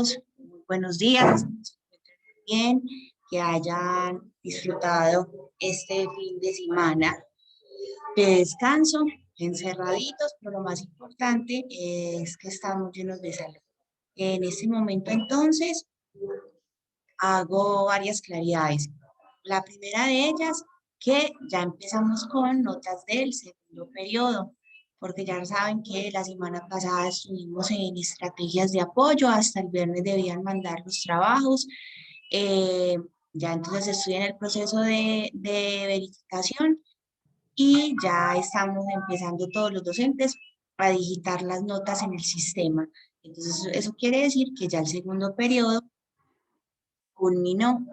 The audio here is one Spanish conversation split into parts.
todos, muy buenos días, que se encuentren muy bien, que hayan disfrutado este fin de semana de descanso, encerraditos, pero lo más importante es que estamos llenos de salud. En este momento entonces hago varias claridades. La primera de ellas, que ya empezamos con notas del segundo periodo, porque ya saben que la semana pasada estuvimos en estrategias de apoyo, hasta el viernes debían mandar los trabajos. eh, ya entonces estoy en el proceso de verificación y ya estamos empezando todos los docentes a digitar las notas en el sistema. Entonces, eso quiere decir que ya el segundo periodo culminó.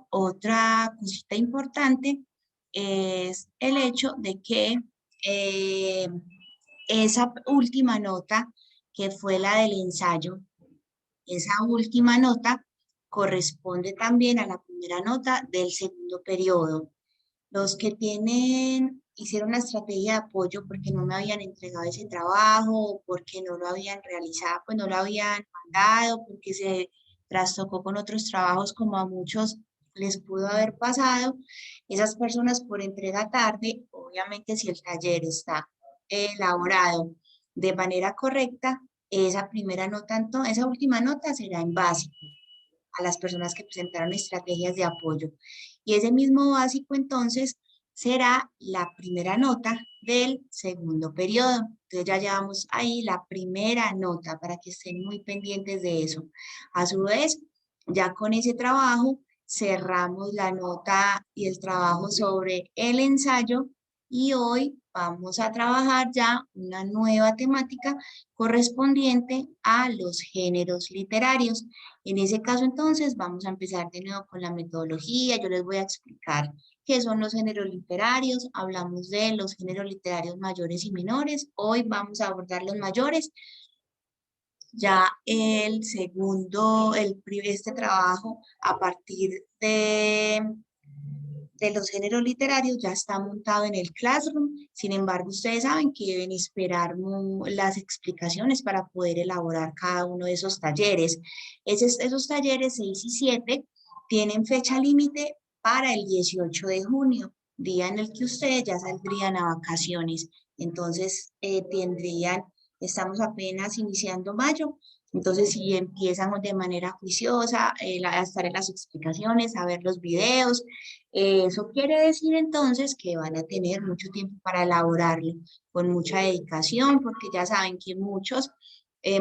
Otra cosita importante es el hecho de que eh, esa última nota, que fue la del ensayo, esa última nota corresponde también a la primera nota del segundo periodo. Los que hicieron la estrategia de apoyo porque no me habían entregado ese trabajo, o porque no lo habían realizado, pues no lo habían mandado, porque se trastocó con otros trabajos como a muchos les pudo haber pasado. Esas personas por entrega tarde, obviamente si el taller está elaborado de manera correcta, esa primera nota, esa última nota será en básico a las personas que presentaron estrategias de apoyo. Y ese mismo básico entonces será la primera nota del segundo periodo. Entonces ya llevamos ahí la primera nota para que estén muy pendientes de eso. A su vez, ya con ese trabajo cerramos la nota y el trabajo sobre el ensayo y hoy vamos a trabajar ya una nueva temática correspondiente a los géneros literarios. En ese caso, entonces, vamos a empezar de nuevo con la metodología. Yo les voy a explicar qué son los géneros literarios. Hablamos de los géneros literarios mayores y menores. Hoy vamos a abordar los mayores. Ya el segundo, este trabajo a partir de los géneros literarios ya está montado en el Classroom. Sin embargo, ustedes saben que deben esperar las explicaciones para poder elaborar cada uno de esos talleres. Esos talleres 6 y 7 tienen fecha límite para el 18 de junio, día en el que ustedes ya saldrían a vacaciones. Entonces, estamos apenas iniciando mayo. Entonces, si empiezan de manera juiciosa a estar en las explicaciones, a ver los videos, eso quiere decir entonces que van a tener mucho tiempo para elaborarlo, con mucha dedicación, porque ya saben que muchos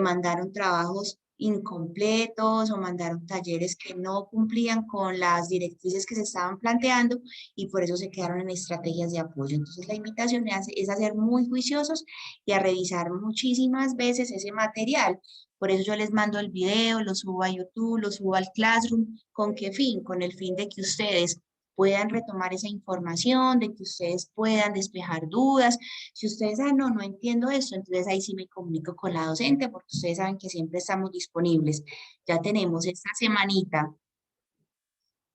mandaron trabajos incompletos o mandaron talleres que no cumplían con las directrices que se estaban planteando y por eso se quedaron en estrategias de apoyo. Entonces la invitación es a ser muy juiciosos y a revisar muchísimas veces ese material. Por eso yo les mando el video, lo subo a YouTube, lo subo al Classroom. ¿Con qué fin? Con el fin de que ustedes puedan retomar esa información, de que ustedes puedan despejar dudas. Si ustedes, no entiendo esto, entonces ahí sí me comunico con la docente, porque ustedes saben que siempre estamos disponibles. Ya tenemos esta semanita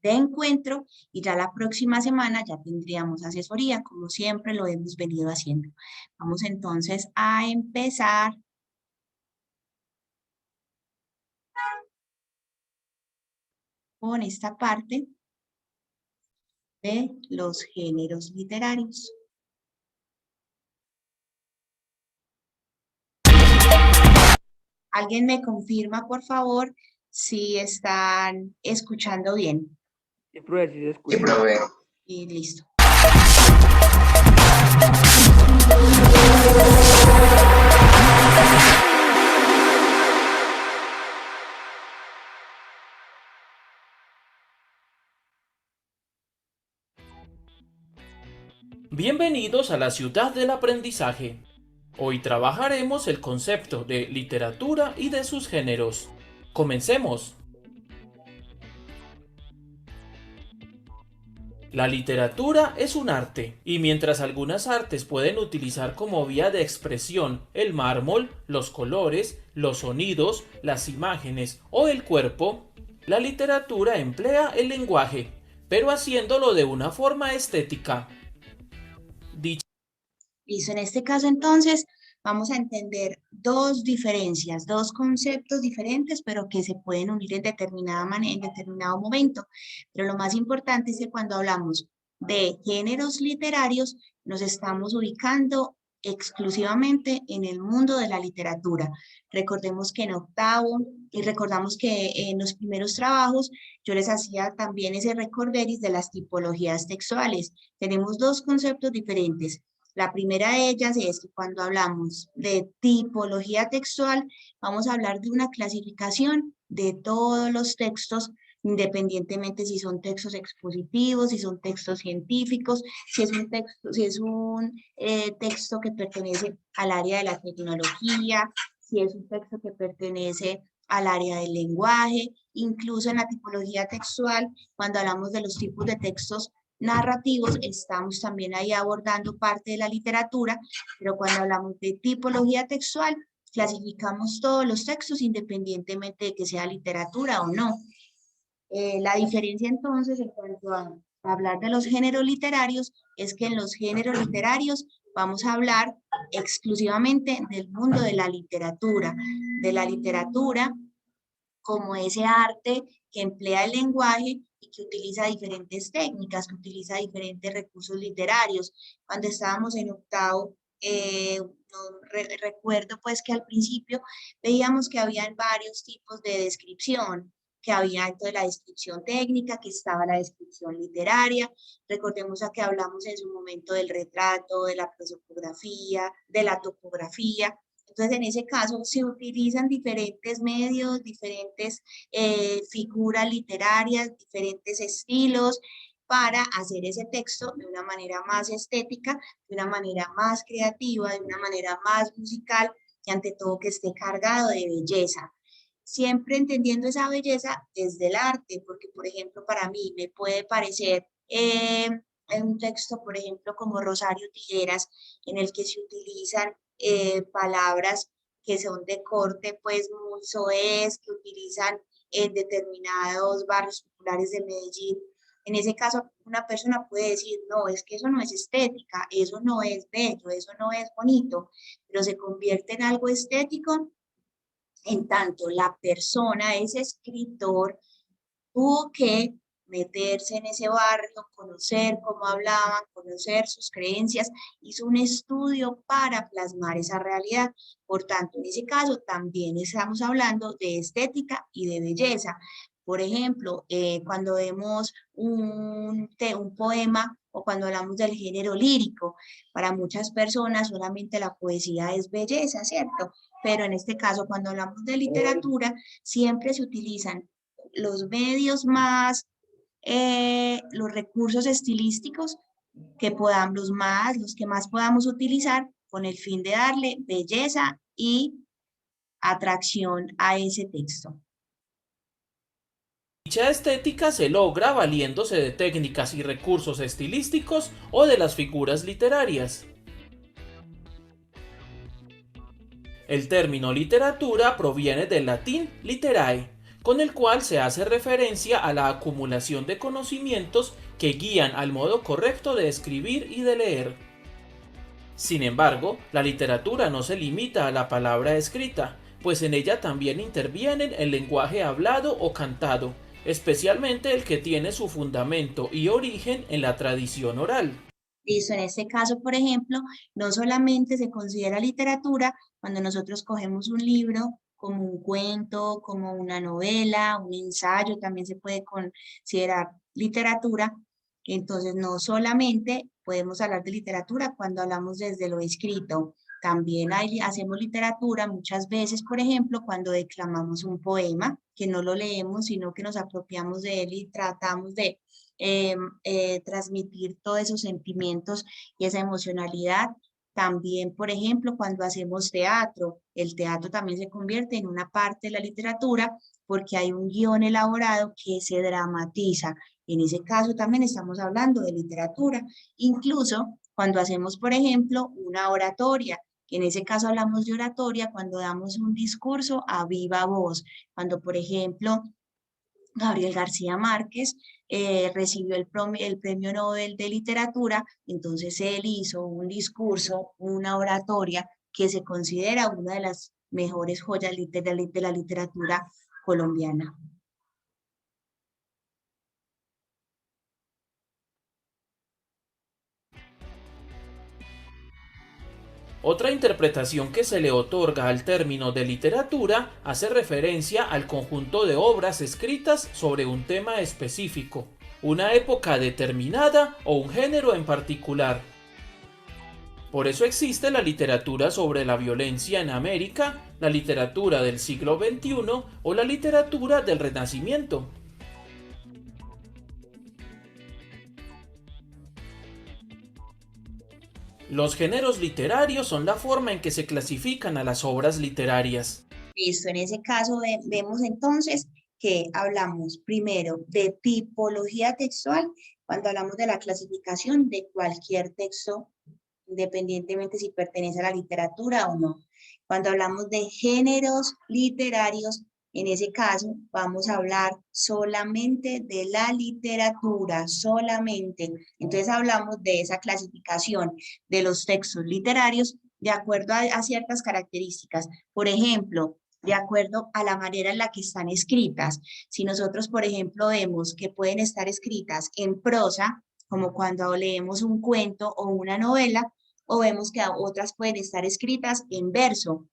de encuentro y ya la próxima semana ya tendríamos asesoría, como siempre lo hemos venido haciendo. Vamos entonces a empezar con esta parte de los géneros literarios. ¿Alguien me confirma, por favor, si están escuchando bien? Sí, profe, sí se Sí, escucha. profe. Y listo. Bienvenidos a la ciudad del aprendizaje. Hoy trabajaremos el concepto de literatura y de sus géneros. Comencemos. La literatura es un arte, y mientras algunas artes pueden utilizar como vía de expresión el mármol, los colores, los sonidos, las imágenes o el cuerpo, la literatura emplea el lenguaje, pero haciéndolo de una forma estética. Listo, en este caso entonces vamos a entender dos diferencias, dos conceptos diferentes, pero que se pueden unir en determinada manera, en determinado momento. Pero lo más importante es que cuando hablamos de géneros literarios, nos estamos ubicando exclusivamente en el mundo de la literatura. Recordemos que en octavo, y recordamos que en los primeros trabajos yo les hacía también ese recorderis de las tipologías textuales. Tenemos dos conceptos diferentes. La primera de ellas es que cuando hablamos de tipología textual, vamos a hablar de una clasificación de todos los textos, independientemente si son textos expositivos, si son textos científicos, si es un texto que pertenece al área de la tecnología, si es un texto que pertenece al área del lenguaje, incluso en la tipología textual, cuando hablamos de los tipos de textos narrativos, estamos también ahí abordando parte de la literatura, pero cuando hablamos de tipología textual, clasificamos todos los textos independientemente de que sea literatura o no. La diferencia entonces en cuanto a hablar de los géneros literarios es que en los géneros literarios vamos a hablar exclusivamente del mundo de la literatura como ese arte que emplea el lenguaje y que utiliza diferentes técnicas, que utiliza diferentes recursos literarios. Cuando estábamos en octavo, recuerdo pues que al principio veíamos que habían varios tipos de descripción, que había entonces la descripción técnica, que estaba la descripción literaria. Recordemos a que hablamos en su momento del retrato, de la prosopografía, de la topografía. Entonces, en ese caso, se utilizan diferentes medios, diferentes figuras literarias, diferentes estilos para hacer ese texto de una manera más estética, de una manera más creativa, de una manera más musical y ante todo que esté cargado de belleza. Siempre entendiendo esa belleza desde el arte, porque por ejemplo para mí me puede parecer en un texto, por ejemplo, como Rosario Tijeras, en el que se utilizan palabras que son de corte pues muy soez, que utilizan en determinados barrios populares de Medellín. En ese caso, una persona puede decir, no, es que eso no es estética, eso no es bello, eso no es bonito, pero se convierte en algo estético en tanto la persona, ese escritor, tuvo que meterse en ese barrio, conocer cómo hablaban, conocer sus creencias, hizo un estudio para plasmar esa realidad. Por tanto, en ese caso también estamos hablando de estética y de belleza. Por ejemplo, cuando vemos un poema o cuando hablamos del género lírico, para muchas personas solamente la poesía es belleza, ¿cierto? Pero en este caso, cuando hablamos de literatura, siempre se utilizan los medios más, los recursos estilísticos que podamos, los que más podamos utilizar con el fin de darle belleza y atracción a ese texto. Dicha estética se logra valiéndose de técnicas y recursos estilísticos o de las figuras literarias. El término literatura proviene del latín literae, con el cual se hace referencia a la acumulación de conocimientos que guían al modo correcto de escribir y de leer. Sin embargo, la literatura no se limita a la palabra escrita, pues en ella también intervienen el lenguaje hablado o cantado, especialmente el que tiene su fundamento y origen en la tradición oral. Listo, en este caso, por ejemplo, no solamente se considera literatura cuando nosotros cogemos un libro como un cuento, como una novela, un ensayo, también se puede considerar literatura. Entonces, no solamente podemos hablar de literatura cuando hablamos desde lo escrito, también hacemos literatura muchas veces, por ejemplo, cuando declamamos un poema, que no lo leemos, sino que nos apropiamos de él y tratamos de transmitir todos esos sentimientos y esa emocionalidad. También, por ejemplo, cuando hacemos teatro, el teatro también se convierte en una parte de la literatura porque hay un guión elaborado que se dramatiza. En ese caso también estamos hablando de literatura. Incluso cuando hacemos, por ejemplo, una oratoria, que en ese caso hablamos de oratoria cuando damos un discurso a viva voz, cuando, por ejemplo, Gabriel García Márquez recibió el premio Nobel de Literatura, entonces él hizo un discurso, una oratoria que se considera una de las mejores joyas de la literatura colombiana. Otra interpretación que se le otorga al término de literatura hace referencia al conjunto de obras escritas sobre un tema específico, una época determinada o un género en particular. Por eso existe la literatura sobre la violencia en América, la literatura del siglo XXI o la literatura del Renacimiento. Los géneros literarios son la forma en que se clasifican a las obras literarias. Listo, en ese caso vemos entonces que hablamos primero de tipología textual, cuando hablamos de la clasificación de cualquier texto, independientemente si pertenece a la literatura o no. Cuando hablamos de géneros literarios, en ese caso vamos a hablar solamente de la literatura, solamente. Entonces hablamos de esa clasificación de los textos literarios de acuerdo a ciertas características. Por ejemplo, de acuerdo a la manera en la que están escritas. Si nosotros, por ejemplo, vemos que pueden estar escritas en prosa, como cuando leemos un cuento o una novela, o vemos que otras pueden estar escritas en verso,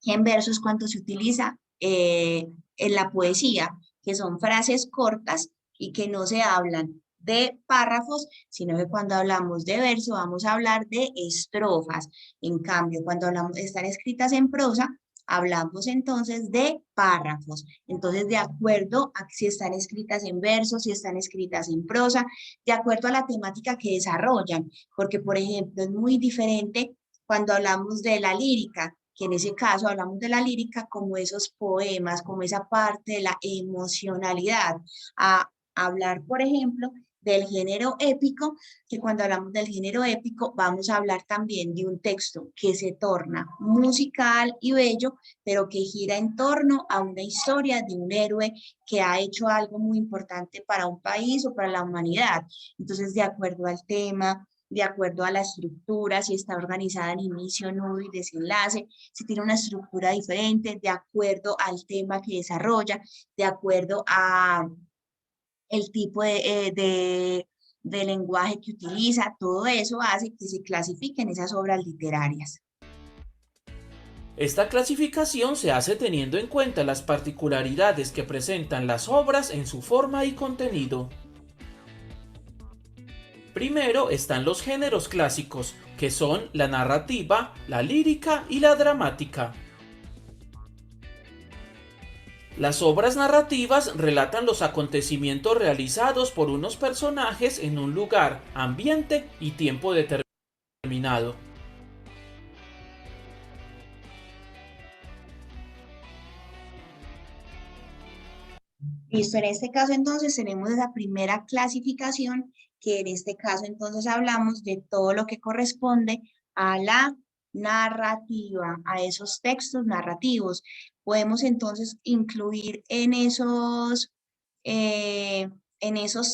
que en verso es cuando se utiliza en la poesía, que son frases cortas y que no se hablan de párrafos, sino que cuando hablamos de verso vamos a hablar de estrofas. En cambio, cuando hablamos, están escritas en prosa, hablamos entonces de párrafos. Entonces, de acuerdo a si están escritas en verso, si están escritas en prosa, de acuerdo a la temática que desarrollan, porque, por ejemplo, es muy diferente cuando hablamos de la lírica, que en ese caso hablamos de la lírica como esos poemas, como esa parte de la emocionalidad, a hablar, por ejemplo, del género épico, que cuando hablamos del género épico vamos a hablar también de un texto que se torna musical y bello, pero que gira en torno a una historia de un héroe que ha hecho algo muy importante para un país o para la humanidad. Entonces, de acuerdo al tema, de acuerdo a la estructura, si está organizada en inicio, nudo y desenlace, si tiene una estructura diferente, de acuerdo al tema que desarrolla, de acuerdo a el tipo de lenguaje que utiliza, todo eso hace que se clasifiquen esas obras literarias. Esta clasificación se hace teniendo en cuenta las particularidades que presentan las obras en su forma y contenido. Primero están los géneros clásicos, que son la narrativa, la lírica y la dramática. Las obras narrativas relatan los acontecimientos realizados por unos personajes en un lugar, ambiente y tiempo determinado. Listo, en este caso entonces tenemos esa primera clasificación, que en este caso entonces hablamos de todo lo que corresponde a la narrativa, a esos textos narrativos. Podemos entonces incluir en esos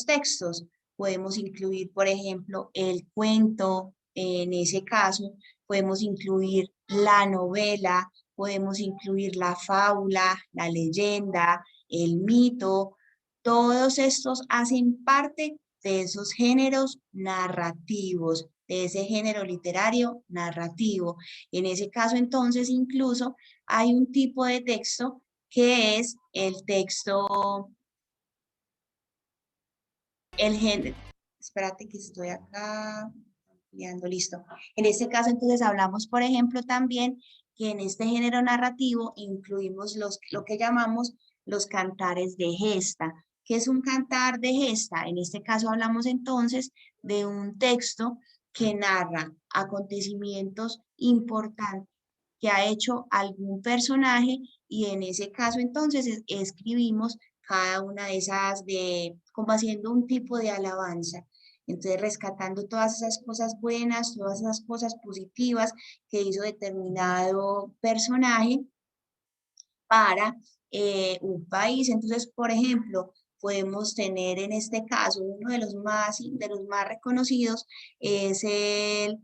textos, podemos incluir, por ejemplo, el cuento, en ese caso, podemos incluir la novela, podemos incluir la fábula, la leyenda, el mito, todos estos hacen parte de esos géneros narrativos, de ese género literario narrativo. En ese caso, entonces, incluso hay un tipo de texto que es el texto, el género. Espérate que estoy acá ampliando, listo. En este caso, entonces, hablamos, por ejemplo, también que en este género narrativo incluimos lo que llamamos los cantares de gesta. ¿Qué es un cantar de gesta? En este caso hablamos entonces de un texto que narra acontecimientos importantes que ha hecho algún personaje y en ese caso entonces escribimos cada una de esas como haciendo un tipo de alabanza. Entonces, rescatando todas esas cosas buenas, todas esas cosas positivas que hizo determinado personaje para un país. Entonces, por ejemplo, podemos tener en este caso uno de los más reconocidos es el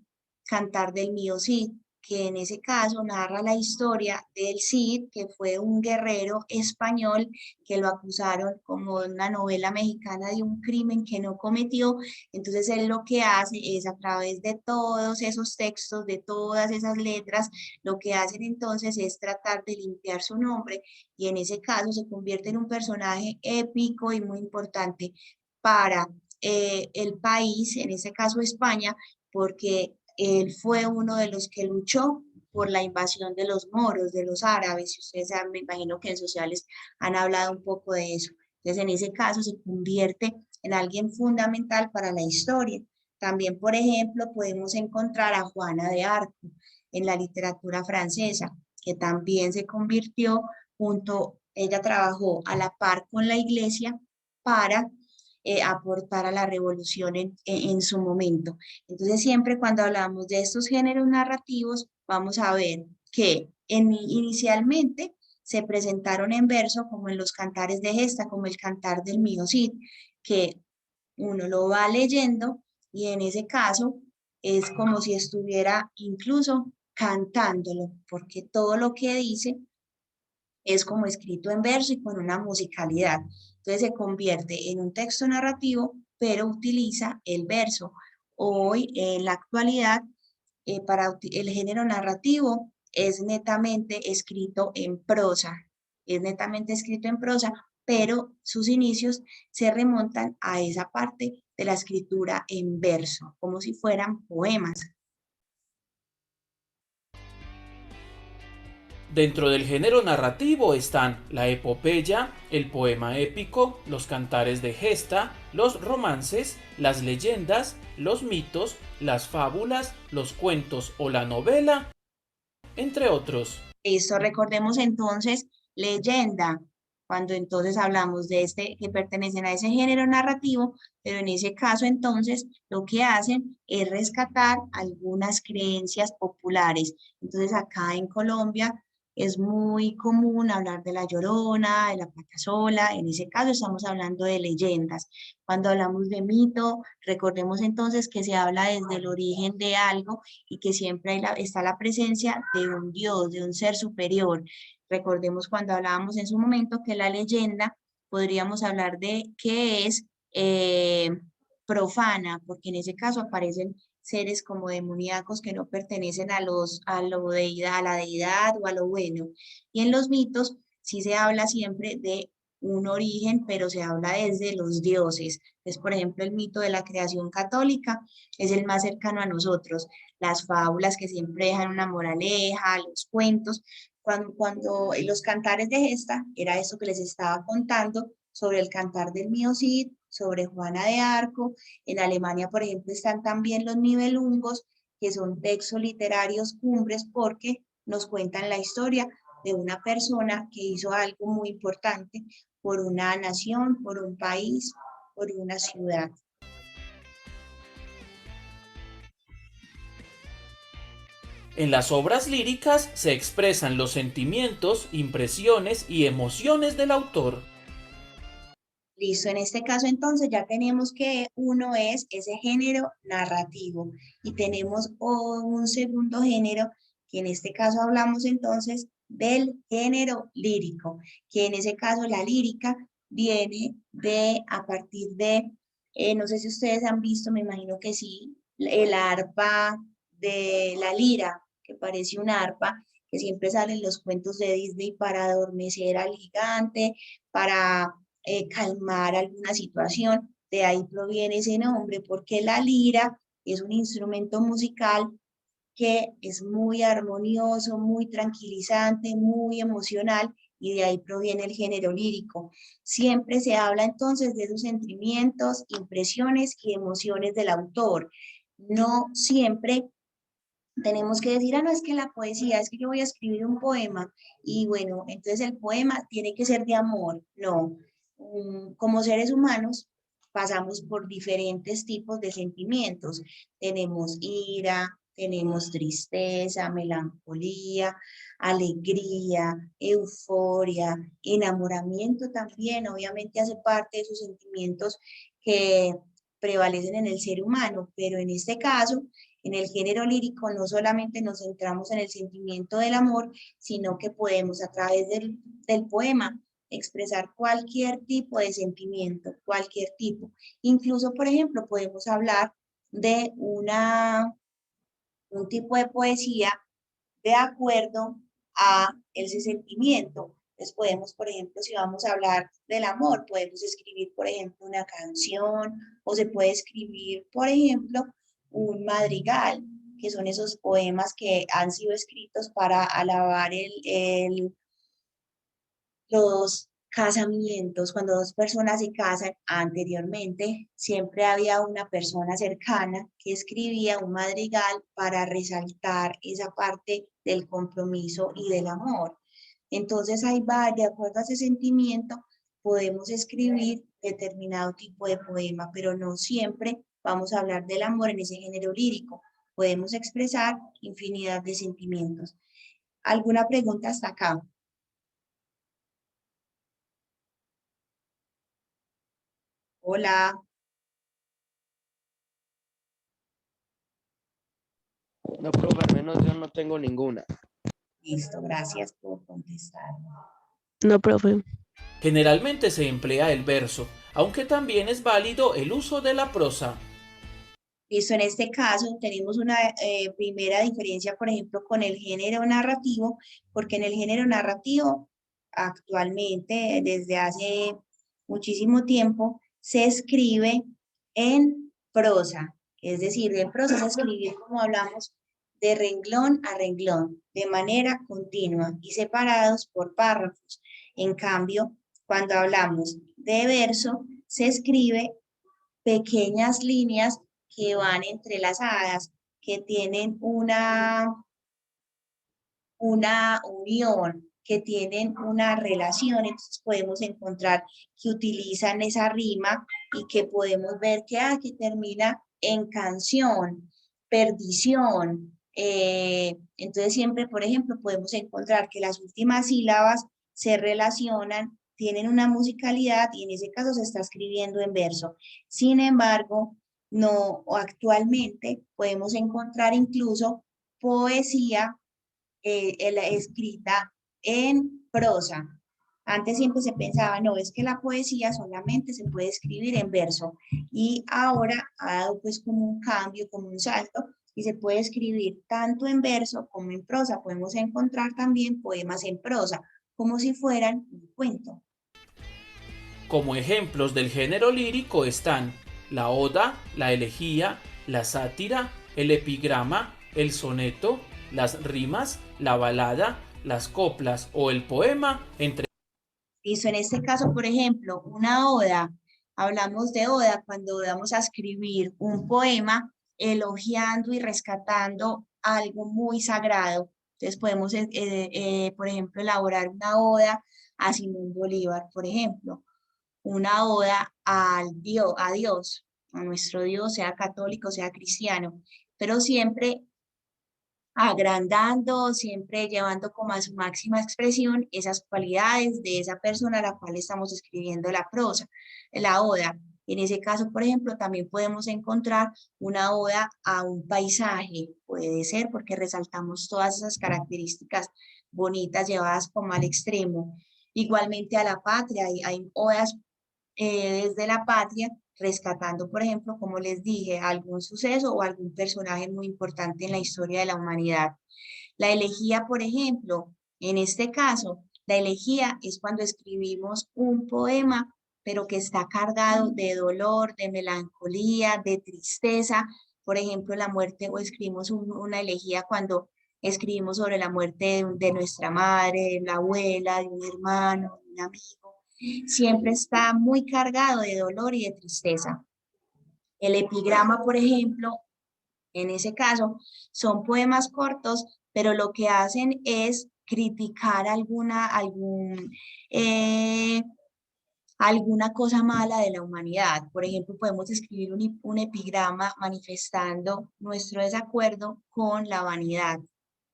Cantar del Mío Cid. que en ese caso narra la historia del Cid, que fue un guerrero español que lo acusaron como una novela mexicana de un crimen que no cometió. Entonces él lo que hace es a través de todos esos textos, de todas esas letras, lo que hacen entonces es tratar de limpiar su nombre y en ese caso se convierte en un personaje épico y muy importante para el país, en ese caso España, porque él fue uno de los que luchó por la invasión de los moros, de los árabes. Si ustedes saben, me imagino que en sociales han hablado un poco de eso. Entonces, en ese caso se convierte en alguien fundamental para la historia. También, por ejemplo, podemos encontrar a Juana de Arco en la literatura francesa, que también se convirtió ella trabajó a la par con la iglesia para aportar a la revolución en su momento. Entonces, siempre cuando hablamos de estos géneros narrativos, vamos a ver que inicialmente se presentaron en verso, como en los cantares de gesta, como el cantar del mío Cid, que uno lo va leyendo y en ese caso es como si estuviera incluso cantándolo, porque todo lo que dice es como escrito en verso y con una musicalidad. Entonces se convierte en un texto narrativo, pero utiliza el verso. Hoy, en la actualidad, el género narrativo es netamente escrito en prosa, es netamente escrito en prosa, pero sus inicios se remontan a esa parte de la escritura en verso, como si fueran poemas. Dentro del género narrativo están la epopeya, el poema épico, los cantares de gesta, los romances, las leyendas, los mitos, las fábulas, los cuentos o la novela, entre otros. Esto recordemos entonces leyenda, cuando entonces hablamos de este que pertenecen a ese género narrativo, pero en ese caso entonces lo que hacen es rescatar algunas creencias populares. Entonces acá en Colombia es muy común hablar de la Llorona, de la Patasola, en ese caso estamos hablando de leyendas. Cuando hablamos de mito, recordemos entonces que se habla desde el origen de algo y que siempre está la presencia de un Dios, de un ser superior. Recordemos cuando hablábamos en su momento que la leyenda podríamos hablar de qué es profana, porque en ese caso aparecen seres como demoníacos que no pertenecen a la deidad o a lo bueno. Y en los mitos sí se habla siempre de un origen, pero se habla desde los dioses. Es, por ejemplo, el mito de la creación católica es el más cercano a nosotros. Las fábulas que siempre dejan una moraleja, los cuentos. Cuando los cantares de gesta, era eso que les estaba contando sobre el cantar del mío Cid, sobre Juana de Arco. En Alemania, por ejemplo, están también los Nibelungos, que son textos literarios cumbres porque nos cuentan la historia de una persona que hizo algo muy importante por una nación, por un país, por una ciudad. En las obras líricas se expresan los sentimientos, impresiones y emociones del autor. Listo, en este caso entonces ya tenemos que uno es ese género narrativo y tenemos un segundo género que en este caso hablamos entonces del género lírico, que en ese caso la lírica viene de a partir de, no sé si ustedes han visto, me imagino que sí, el arpa de la lira, que parece un arpa, que siempre salen los cuentos de Disney para adormecer al gigante, para calmar alguna situación. De ahí proviene ese nombre, porque la lira es un instrumento musical que es muy armonioso, muy tranquilizante, muy emocional, y de ahí proviene el género lírico. Siempre se habla entonces de esos sentimientos, impresiones y emociones del autor. No siempre tenemos que decir, ah, no, es que la poesía, es que yo voy a escribir un poema y bueno, entonces el poema tiene que ser de amor. No, como seres humanos pasamos por diferentes tipos de sentimientos. Tenemos ira, tenemos tristeza, melancolía, alegría, euforia, enamoramiento también, obviamente hace parte de esos sentimientos que prevalecen en el ser humano, pero en este caso En el género lírico no solamente nos centramos en el sentimiento del amor, sino que podemos a través del poema expresar cualquier tipo de sentimiento, cualquier tipo. Incluso, por ejemplo, podemos hablar de un tipo de poesía de acuerdo a ese sentimiento. Entonces podemos, por ejemplo, si vamos a hablar del amor, podemos escribir, por ejemplo, una canción o se puede escribir, por ejemplo, un madrigal, que son esos poemas que han sido escritos para alabar los casamientos, cuando dos personas se casan anteriormente, siempre había una persona cercana que escribía un madrigal para resaltar esa parte del compromiso y del amor. Entonces ahí va, de acuerdo a ese sentimiento, podemos escribir determinado tipo de poema, pero no siempre vamos a hablar del amor en ese género lírico. Podemos expresar infinidad de sentimientos. ¿Alguna pregunta hasta acá? Hola. No, profe, al menos yo no tengo ninguna. Listo, gracias por contestar. No, profe. Generalmente se emplea el verso, aunque también es válido el uso de la prosa. Listo, en este caso tenemos una primera diferencia, por ejemplo, con el género narrativo, porque en el género narrativo actualmente, desde hace muchísimo tiempo, se escribe en prosa. Es decir, en prosa se escribe, como hablamos, de renglón a renglón, de manera continua y separados por párrafos. En cambio, cuando hablamos de verso, se escribe pequeñas líneas que van entrelazadas, que tienen una unión, que tienen una relación, entonces podemos encontrar que utilizan esa rima y que podemos ver que termina en canción, perdición. Entonces siempre, por ejemplo, podemos encontrar que las últimas sílabas se relacionan, tienen una musicalidad y en ese caso se está escribiendo en verso. Sin embargo, no, actualmente podemos encontrar incluso poesía escrita en prosa. Antes siempre se pensaba, no, es que la poesía solamente se puede escribir en verso y ahora ha dado pues como un cambio, como un salto y se puede escribir tanto en verso como en prosa. Podemos encontrar también poemas en prosa, como si fueran un cuento. Como ejemplos del género lírico están la oda, la elegía, la sátira, el epigrama, el soneto, las rimas, la balada, las coplas o el poema, entre. Listo, en este caso, por ejemplo, una oda, hablamos de oda cuando vamos a escribir un poema elogiando y rescatando algo muy sagrado. Entonces podemos, por ejemplo, elaborar una oda a Simón Bolívar, por ejemplo, una oda a Dios, a nuestro Dios, sea católico, sea cristiano, pero siempre agrandando, siempre llevando como a su máxima expresión esas cualidades de esa persona a la cual estamos escribiendo la prosa, la oda. En ese caso, por ejemplo, también podemos encontrar una oda a un paisaje, puede ser porque resaltamos todas esas características bonitas llevadas como al extremo. Igualmente a la patria, hay odas desde la patria, rescatando, por ejemplo, como les dije, algún suceso o algún personaje muy importante en la historia de la humanidad. La elegía, por ejemplo, en este caso, la elegía es cuando escribimos un poema, pero que está cargado de dolor, de melancolía, de tristeza. Por ejemplo, la muerte, o escribimos una elegía cuando escribimos sobre la muerte de nuestra madre, de la abuela, de un hermano, de un amigo. Siempre está muy cargado de dolor y de tristeza. El epigrama, por ejemplo, en ese caso, son poemas cortos, pero lo que hacen es criticar eh, alguna cosa mala de la humanidad. Por ejemplo, podemos escribir un epigrama manifestando nuestro desacuerdo con la vanidad,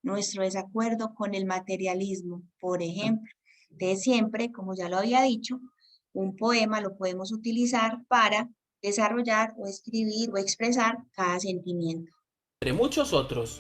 nuestro desacuerdo con el materialismo, por ejemplo. De siempre, como ya lo había dicho, un poema lo podemos utilizar para desarrollar o escribir o expresar cada sentimiento. entre muchos otros.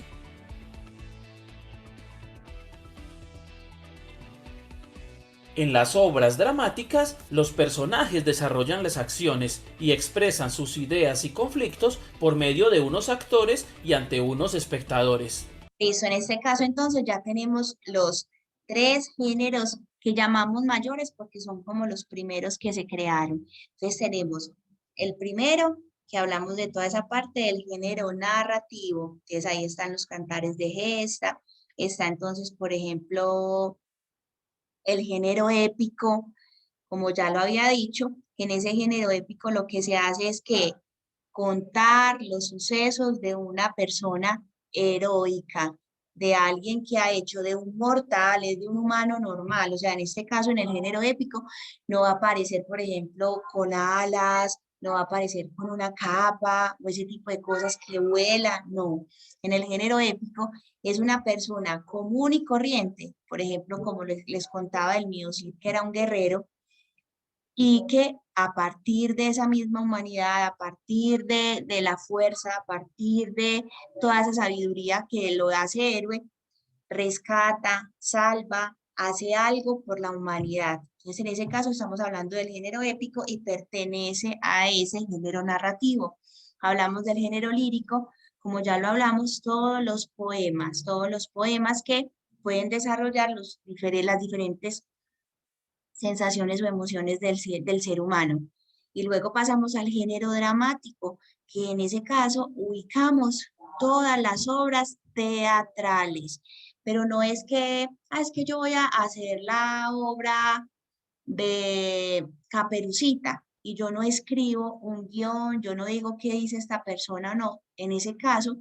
En las obras dramáticas, los personajes desarrollan las acciones y expresan sus ideas y conflictos por medio de unos actores y ante unos espectadores. Listo, en este caso entonces ya tenemos los 3 géneros que llamamos mayores porque son como los primeros que se crearon. Entonces tenemos el primero, que hablamos de toda esa parte del género narrativo. Entonces ahí están los cantares de gesta, está entonces, por ejemplo, el género épico, como ya lo había dicho. En ese género épico lo que se hace es que contar los sucesos de una persona heroica, de alguien que ha hecho de un mortal, es de un humano normal. O sea, en este caso, en el género épico, no va a aparecer, por ejemplo, con alas, no va a aparecer con una capa o ese tipo de cosas que vuelan, no. En el género épico es una persona común y corriente, por ejemplo, como les contaba el mío, sí, que era un guerrero, y que a partir de esa misma humanidad, a partir de la fuerza, a partir de toda esa sabiduría que lo hace héroe, rescata, salva, hace algo por la humanidad. Entonces, en ese caso estamos hablando del género épico y pertenece a ese género narrativo. Hablamos del género lírico, como ya lo hablamos, todos los poemas que pueden desarrollar las diferentes sensaciones o emociones del ser humano. Y luego pasamos al género dramático, que en ese caso ubicamos todas las obras teatrales, pero no es que, es que yo voy a hacer la obra de Caperucita y yo no escribo un guión, yo no digo qué dice esta persona, no, en ese caso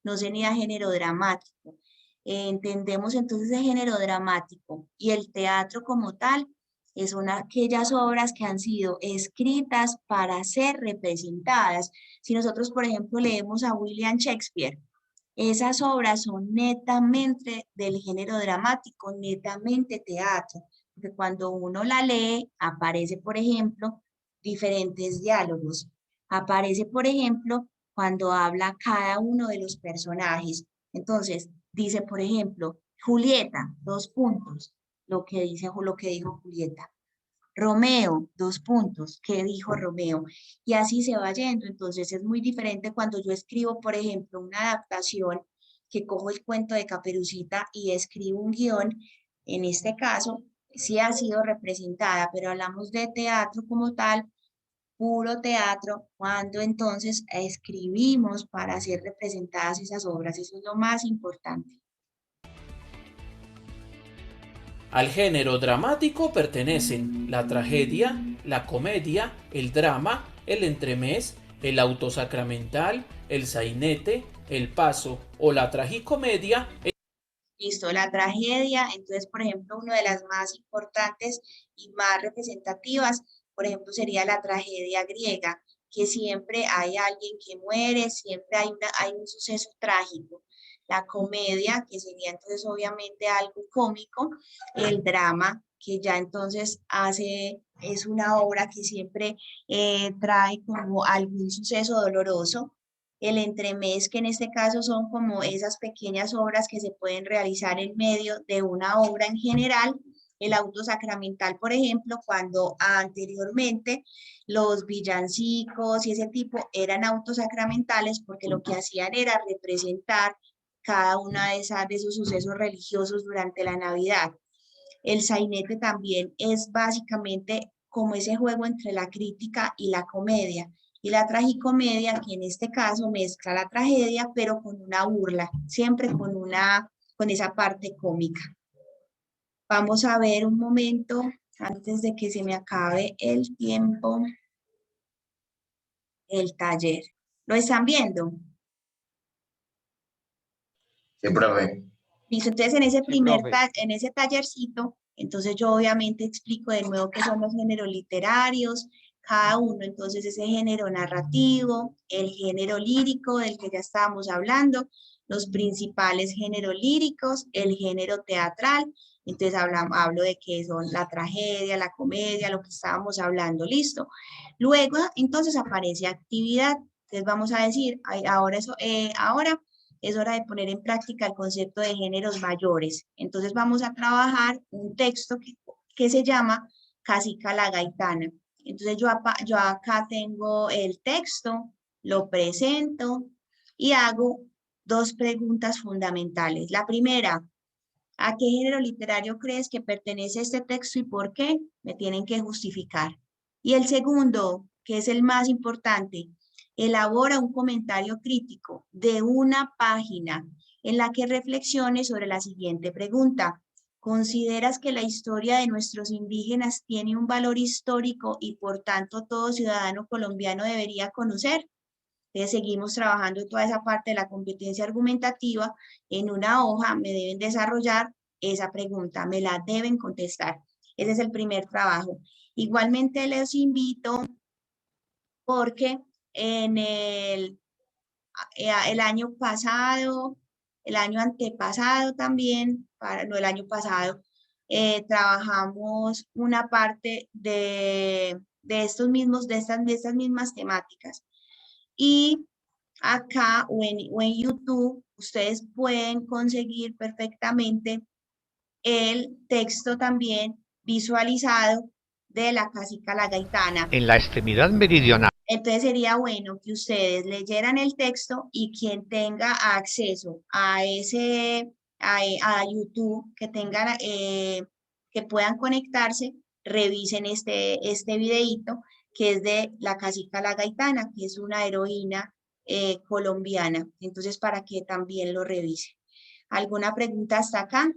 no sería género dramático. Entendemos entonces el género dramático y el teatro como tal son aquellas obras que han sido escritas para ser representadas. Si nosotros, por ejemplo, leemos a William Shakespeare, esas obras son netamente del género dramático, netamente teatro, porque cuando uno la lee, aparece, por ejemplo, diferentes diálogos. Aparece, por ejemplo, cuando habla cada uno de los personajes. Entonces, dice, por ejemplo, Julieta, 2 puntos, lo que dijo Julieta. Romeo, 2 puntos, ¿qué dijo Romeo? Y así se va yendo. Entonces es muy diferente cuando yo escribo, por ejemplo, una adaptación, que cojo el cuento de Caperucita y escribo un guión. En este caso, sí ha sido representada, pero hablamos de teatro como tal, puro teatro, cuando entonces escribimos para ser representadas esas obras. Eso es lo más importante. Al género dramático pertenecen la tragedia, la comedia, el drama, el entremés, el autosacramental, el sainete, el paso o la tragicomedia. Listo, la tragedia, entonces, por ejemplo, una de las más importantes y más representativas, por ejemplo, sería la tragedia griega, que siempre hay alguien que muere, siempre hay un suceso trágico. La comedia, que sería entonces obviamente algo cómico, el drama, que ya entonces es una obra que siempre trae como algún suceso doloroso. El entremés, que en este caso son como esas pequeñas obras que se pueden realizar en medio de una obra en general. El autosacramental, por ejemplo, cuando anteriormente los villancicos y ese tipo eran autosacramentales porque lo que hacían era representar cada una de esos sucesos religiosos durante la Navidad. El sainete también es básicamente como ese juego entre la crítica y la comedia. Y la tragicomedia, que en este caso mezcla la tragedia, pero con una burla, siempre con esa parte cómica. Vamos a ver un momento, antes de que se me acabe el tiempo, el taller. ¿Lo están viendo? Sí, profe. Listo, entonces en ese profe. en ese tallercito, entonces yo obviamente explico de nuevo qué son los géneros literarios, cada uno, entonces ese género narrativo, el género lírico del que ya estábamos hablando, los principales géneros líricos, el género teatral, entonces hablo de qué son la tragedia, la comedia, lo que estábamos hablando, listo. Luego, entonces aparece actividad, entonces vamos a decir, ahora es hora de poner en práctica el concepto de géneros mayores. Entonces vamos a trabajar un texto que se llama Casica la Gaitana. Entonces yo acá tengo el texto, lo presento y hago dos preguntas fundamentales. La primera, ¿a qué género literario crees que pertenece este texto y por qué? Me tienen que justificar. Y el segundo, que es el más importante, elabora un comentario crítico de una página en la que reflexione sobre la siguiente pregunta. ¿Consideras que la historia de nuestros indígenas tiene un valor histórico y por tanto todo ciudadano colombiano debería conocer? Entonces seguimos trabajando toda esa parte de la competencia argumentativa. En una hoja me deben desarrollar esa pregunta, me la deben contestar. Ese es el primer trabajo. Igualmente les invito porque en el año pasado, el año antepasado también, no el año pasado, trabajamos una parte de estas mismas temáticas. Y acá o en YouTube ustedes pueden conseguir perfectamente el texto también visualizado de la Casica la Gaitana. En la extremidad meridional. Entonces sería bueno que ustedes leyeran el texto y quien tenga acceso a a YouTube, que tengan, que puedan conectarse, revisen este videíto que es de la Casica la Gaitana, que es una heroína colombiana. Entonces, para que también lo revisen. ¿Alguna pregunta hasta acá?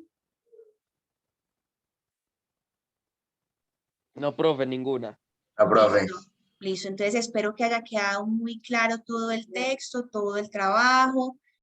No, profe, ninguna. No, profe. Listo, listo. Entonces espero que haya quedado muy claro todo el texto, todo el trabajo.